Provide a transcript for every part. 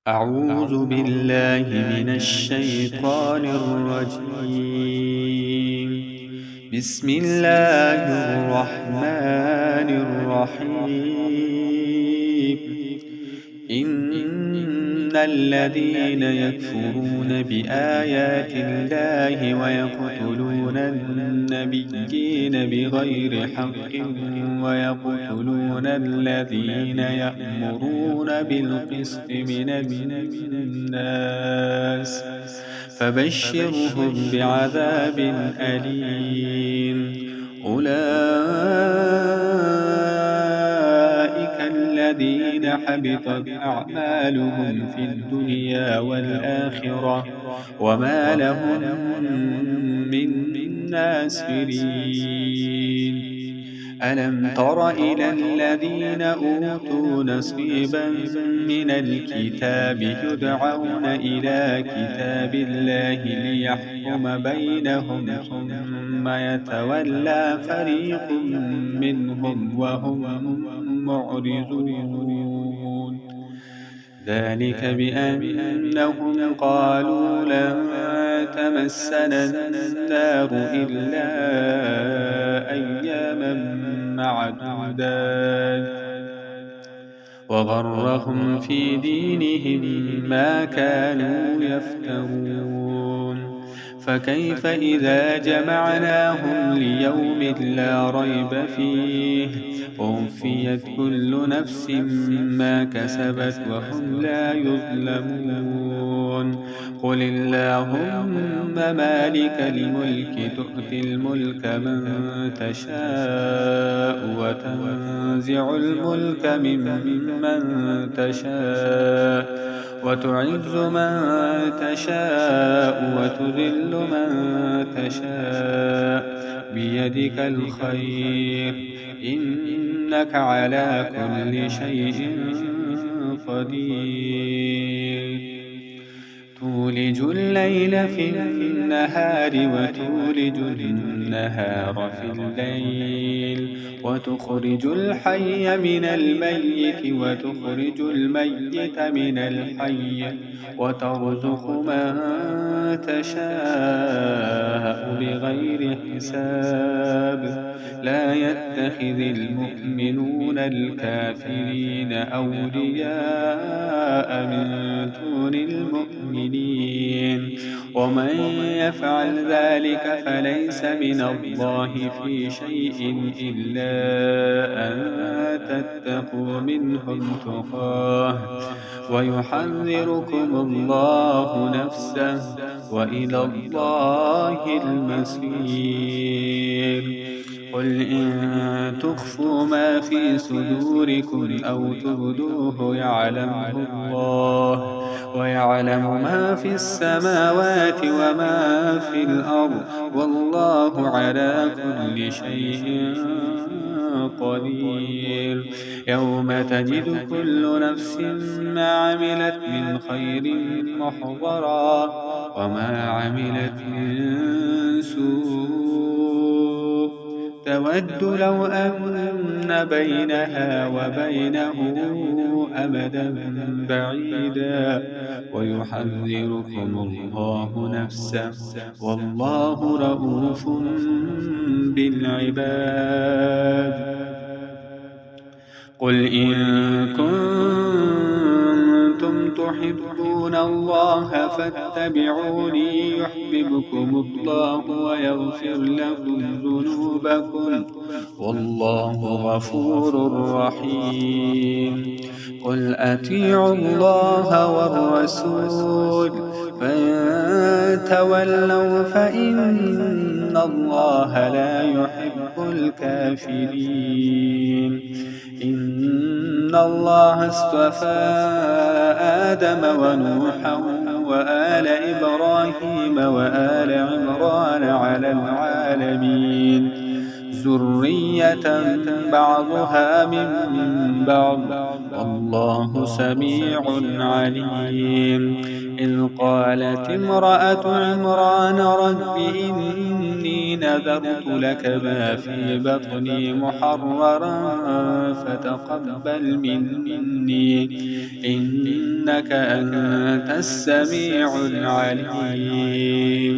أعوذ بالله من الشيطان الرجيم. بسم الله الرحمن الرحيم. إن الذين يكفرون بآيات الله ويقتلون النبيين بغير حق ويقتلون الذين يأمرون بالقسط من الناس فبشرهم بعذاب أليم. أولئك الذين حبطت أعمالهم في الدنيا والآخرة وما لهم من ناصرين. ألم تر إلى الذين أوتوا نصيبا من الكتاب يدعون إلى كتاب الله ليحكم بينهم ثم يتولى فريق منهم وهم معرضون. ذلك بأنهم قالوا لن تمسنا النار إلا أياما معدودات وغرهم في دينهم ما كانوا يفترون. فكيف إذا جمعناهم ليوم لا ريب فيه ووفيت كل نفس ما كسبت وهم لا يظلمون. قل اللهم مالك الملك تؤتي الملك من تشاء وتنزع الملك ممن تشاء وتعز من تشاء وتذل من تشاء بيدك الخير إنك على كل شيء قدير. تولج الليل في النهار وتولج النهار في الليل وتخرج الحي من الميت وتخرج الميت من الحي وترزق من تشاء بغير حساب. لا يتخذ المؤمنون الكافرين أولياء من دون المؤمنين ومن يفعل ذلك فليس من الله في شيء إلا أن تتقوا منهم تقاه ويحذركم الله نفسه وإلى الله المصير. قل إن تخفوا ما في صدوركم أو تبدوه يعلمه الله ويعلم ما في السماوات وما في الأرض والله على كل شيء قدير. يوم تجد كل نفس ما عملت من خير محضرا وما عملت من سوء تود لو أن بينها وبينه أمدا بعيدا ويحذركم الله نفسه والله رءوف بالعباد. قل إن كنتم تحبون الله فاتبعوني يحببكم الله ويغفر لكم ذنوبكم والله غفور رحيم. قل أطيعوا الله والرسول فإن تولوا فإن الله لا يحب الكافرين. إن الله اصطفى آدم ونوحا وآل إبراهيم وآل عمران على العالمين ذرية بعضها من بعض والله سميع عليم. إذ قالت امرأة عمران رب إني نذرت لك ما في بطني محررا فتقبل مني إنك أنت السميع العليم.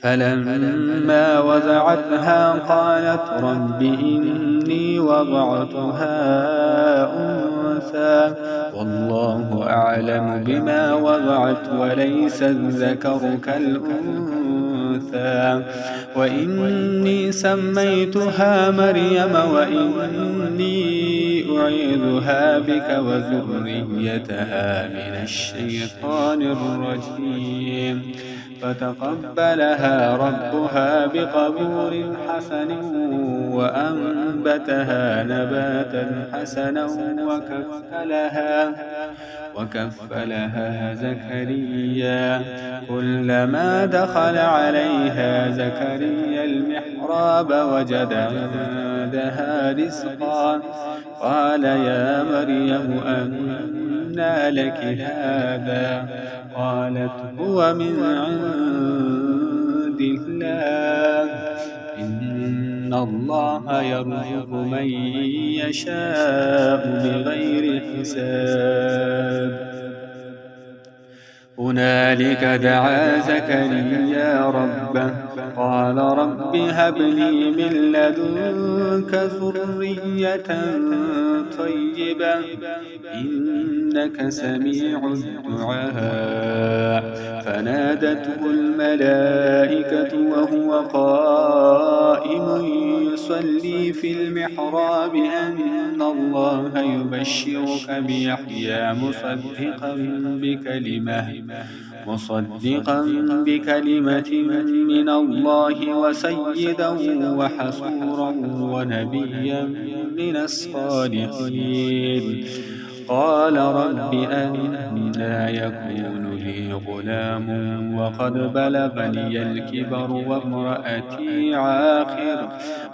فلما وضعتها قالت رب إني وضعتها أنثى والله أعلم بما وضعت وليس الذكر كالأنثى وإني سميتها مريم وإني أعيذها بك وذريتها من الشيطان الرجيم. فتقبلها ربها بقبول حسن وأنبتها نباتا حسنا وكفلها زكريا. كلما دخل عليها زكريا المحراب وجد عندها رزقا قال يا مريم أنى لك هذا قالت هو من عند الله إن الله يرزق من يشاء بغير حساب. هنالك دعا زكريا ربه قال رب هب لي من لدنك ذرية طيبة إنك سميع الدعاء. فنادته الملائكة وهو قائم يصلي في المحراب أن الله يبشرك بيحيى مصدقا بكلمة من الله وسيدا وحصورا ونبيا من الصالحين. قال رب أنى يكون لي غلام وقد بلغني الكبر وامرأتي عاقر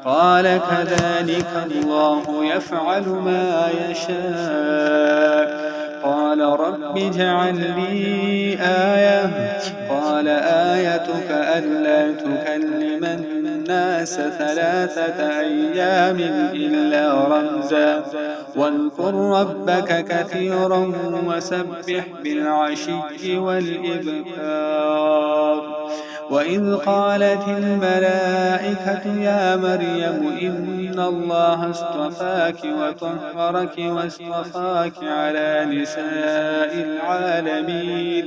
قال كذلك الله يفعل ما يشاء. قال رب اجعل لي آية قال آيتك ألا تكلم الناس 3 أيام إلا رمزا واذكر ربك كثيرا وسبح بالعشي والإبكار. وإذ قالت الملائكة يا مريم إن الله اصطفاك وطهرك واصطفاك على نساء العالمين.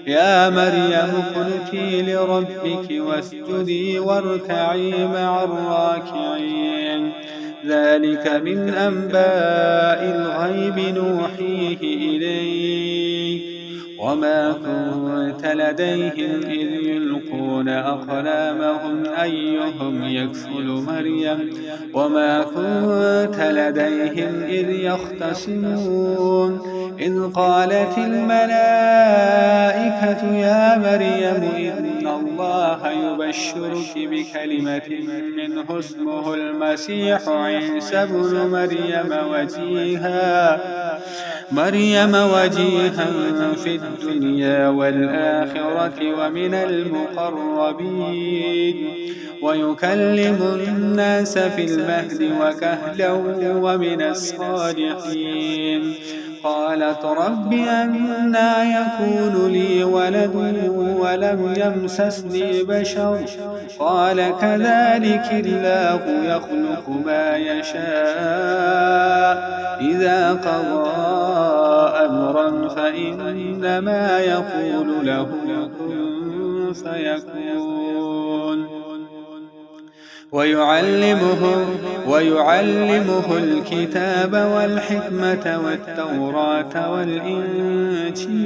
يا مريم قلتي لربك واسجدي واركعي مع الراكعين. ذلك من أنباء الغيب نوحيه إليك وما كنت لديهم إذ يلقون أقلامهم أيهم يكفل مريم وما كنت لديهم إذ يختصمون. إذ قالت الملائكة يا مريم إن الله يبشرك بكلمة منه اسمه المسيح عيسى ابن مريم وجيها في الدنيا والآخرة ومن المقربين ويكلم الناس في المهد وكهلا ومن الصالحين. قالت رب أنى يكون لي ولد ولم يمسسني بشر قال كذلك الله يخلق ما يشاء إذا قضى أمرا فإنما يقول له كن فيكون. ويعلمه الكتاب والحكمة والتوراة والإنجيل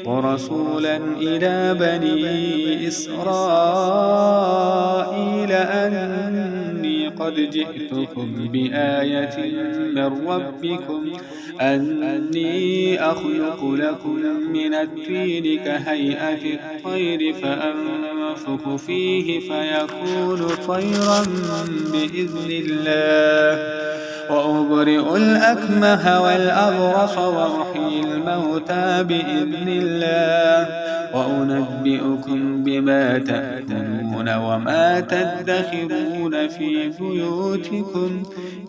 ورسولا إلى بني إسرائيل أني قد جئتكم بآية من ربكم أني أخلق لكم من الطين كهيئة الطير فأنفخ فيه فيكون طيرا بإذن الله وأبرئ الأكمه والأبرص وأحيي الموتى بإذن الله وأنبئكم بما تأكلون وما تدخرون في بيوتكم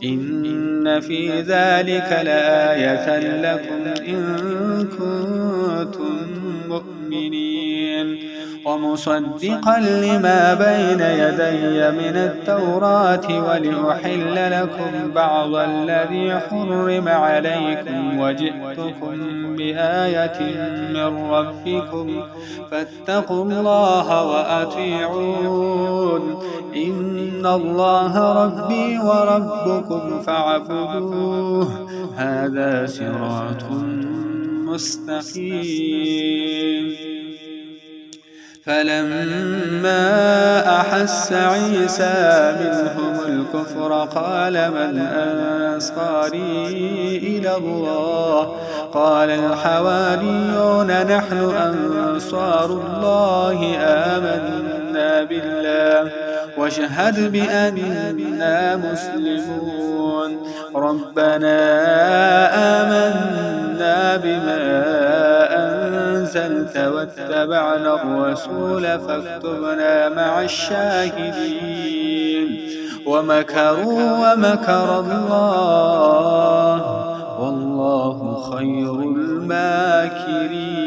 إن في ذلك لآية لكم إن كنتم مؤمنين ومصدقا لما بين يدي من التوراة ولأحل لكم بعض الذي حرم عليكم وجئتكم بآية من ربكم فاتقوا الله وأطيعون إن الله ربي وربكم فاعبدوه هذا صراط مستقيم. فلما أحس عيسى منهم الكفر قال من أنصاري إلى الله قال الحواريون نحن أنصار الله آمنا بالله واشهد بأننا مسلمون ربنا آمنا بما أنزلت واتبعنا الرسول فاكتبنا مع الشاهدين ومكروا ومكر الله والله خير الماكرين.